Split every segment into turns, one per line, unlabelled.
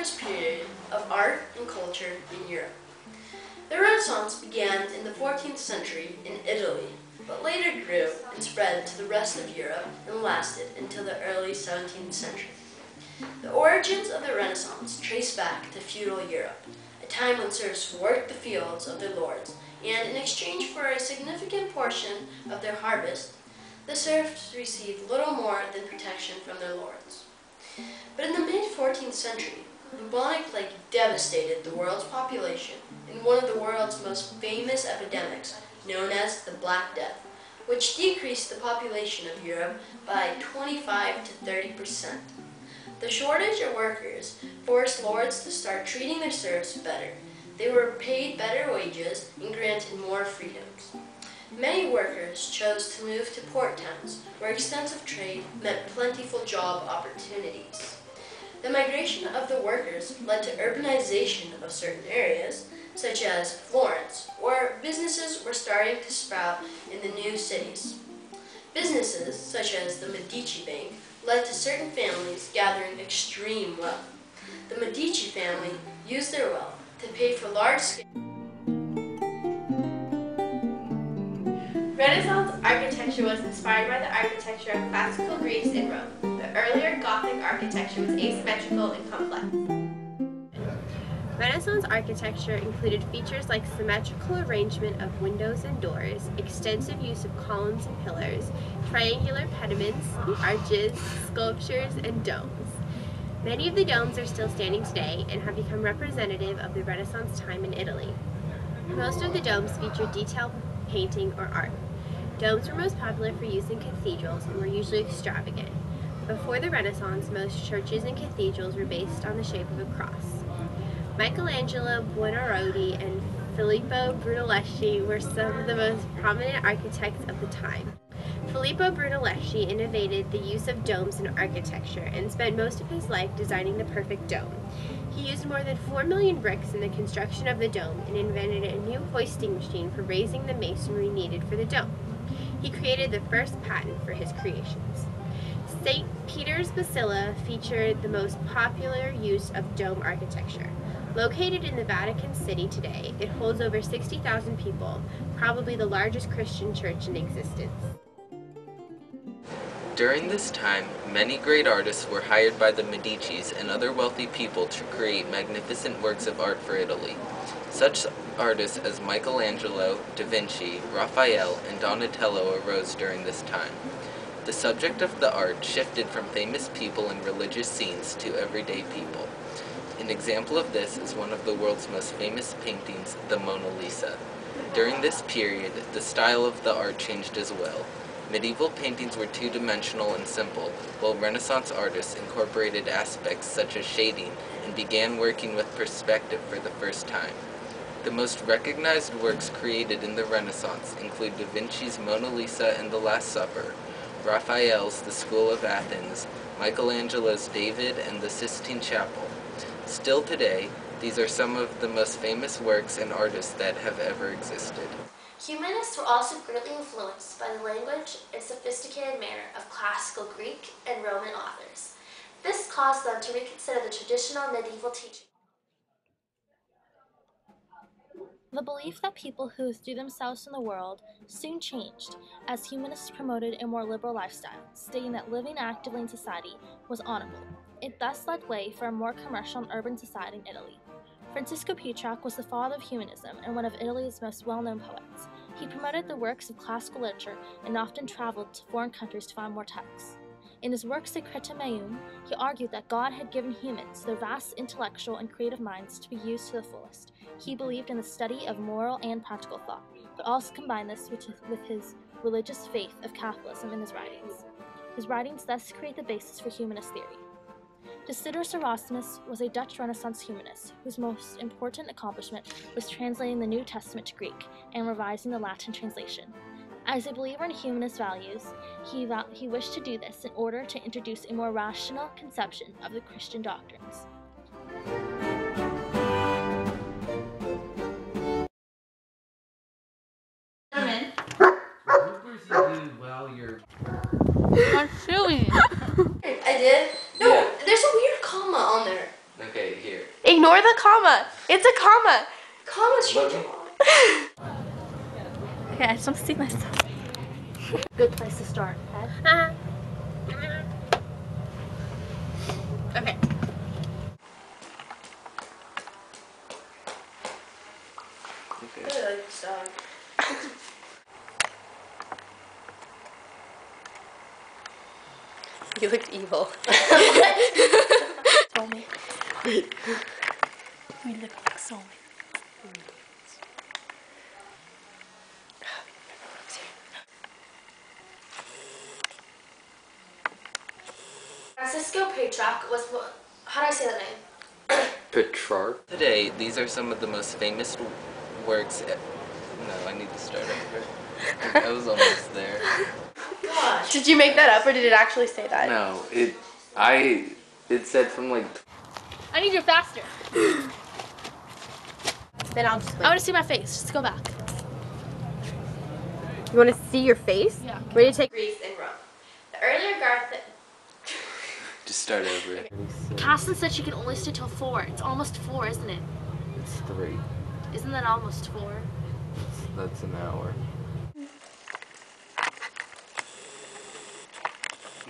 prosperous period of art and culture in Europe. The Renaissance began in the 14th century in Italy, but later grew and spread to the rest of Europe and lasted until the early 17th century. The origins of the Renaissance trace back to feudal Europe, a time when serfs worked the fields of their lords, and in exchange for a significant portion of their harvest, the serfs received little more than protection from their lords. But in the mid-14th century, bubonic plague devastated the world's population in one of the world's most famous epidemics, known as the Black Death, which decreased the population of Europe by 25 to 30%. The shortage of workers forced lords to start treating their serfs better. They were paid better wages and granted more freedoms. Many workers chose to move to port towns, where extensive trade meant plentiful job opportunities. The migration of the workers led to urbanization of certain areas, such as Florence, where businesses were starting to sprout in the new cities. Businesses, such as the Medici Bank, led to certain families gathering extreme wealth. The Medici family used their wealth to pay for large-scale
Renaissance architecture was inspired by the architecture of classical Greece and Rome. The earlier Gothic architecture was asymmetrical and complex. Renaissance architecture included features like symmetrical arrangement of windows and doors, extensive use of columns and pillars, triangular pediments, arches, sculptures, and domes. Many of the domes are still standing today and have become representative of the Renaissance time in Italy. Most of the domes feature detailed painting or art. Domes were most popular for use in cathedrals and were usually extravagant. Before the Renaissance, most churches and cathedrals were based on the shape of a cross. Michelangelo Buonarroti and Filippo Brunelleschi were some of the most prominent architects of the time. Filippo Brunelleschi innovated the use of domes in architecture and spent most of his life designing the perfect dome. He used more than 4 million bricks in the construction of the dome and invented a new hoisting machine for raising the masonry needed for the dome. He created the first patent for his creations. St. Peter's Basilica featured the most popular use of dome architecture. Located in the Vatican City today, it holds over 60,000 people, probably the largest Christian church in existence.
During this time, many great artists were hired by the Medicis and other wealthy people to create magnificent works of art for Italy. Such artists as Michelangelo, Da Vinci, Raphael, and Donatello arose during this time. The subject of the art shifted from famous people and religious scenes to everyday people. An example of this is one of the world's most famous paintings, the Mona Lisa. During this period, the style of the art changed as well. Medieval paintings were two-dimensional and simple, while Renaissance artists incorporated aspects such as shading and began working with perspective for the first time. The most recognized works created in the Renaissance include Da Vinci's Mona Lisa and the Last Supper, Raphael's The School of Athens, Michelangelo's David and the Sistine Chapel. Still today, these are some of the most famous works and artists that have ever existed.
Humanists were also greatly influenced by the language and sophisticated manner of classical Greek and Roman authors. This caused them to reconsider the traditional medieval teaching.
The belief that people who withdrew themselves from the world soon changed, as humanists promoted a more liberal lifestyle, stating that living actively in society was honorable. It thus led way for a more commercial and urban society in Italy. Francisco Petrarch was the father of humanism and one of Italy's most well-known poets. He promoted the works of classical literature and often traveled to foreign countries to find more texts. In his work Secretum Meum, he argued that God had given humans their vast intellectual and creative minds to be used to the fullest. He believed in the study of moral and practical thought, but also combined this with his religious faith of Catholicism in his writings. His writings thus create the basis for humanist theory. Desiderius Erasmus was a Dutch Renaissance humanist whose most important accomplishment was translating the New Testament to Greek and revising the Latin translation. As a believer in humanist values, he wished to do this in order to introduce a more rational conception of the Christian doctrines. What's doing?
I did? No,
Yeah.
there's a weird comma on there.
Okay, here.
Ignore the comma. It's a comma.
Commas change a lot.
Okay, I just want to see myself. Good place to start. Okay.
Okay.
I really like this dog.
You looked evil.
Soulmate. We look like soulmates.
Francisco Petrarch was what? How do I say that name?
Petrarch. Today, these are some of the most famous works. No, I need to start over. I was almost there.
Gosh.
Did you make that up or did it actually say that?
No, it said from like.
I need you faster.
Then I'll just
I want to see my face. Just go back.
You want to see your face?
Yeah.
Ready to take.
Greece and Rome. The earlier Garth.
Just start over.
Casson said she can only stay till 4. It's almost 4, isn't it?
It's 3.
Isn't that almost 4?
That's an hour. You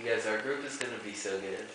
guys, our group is gonna be so good.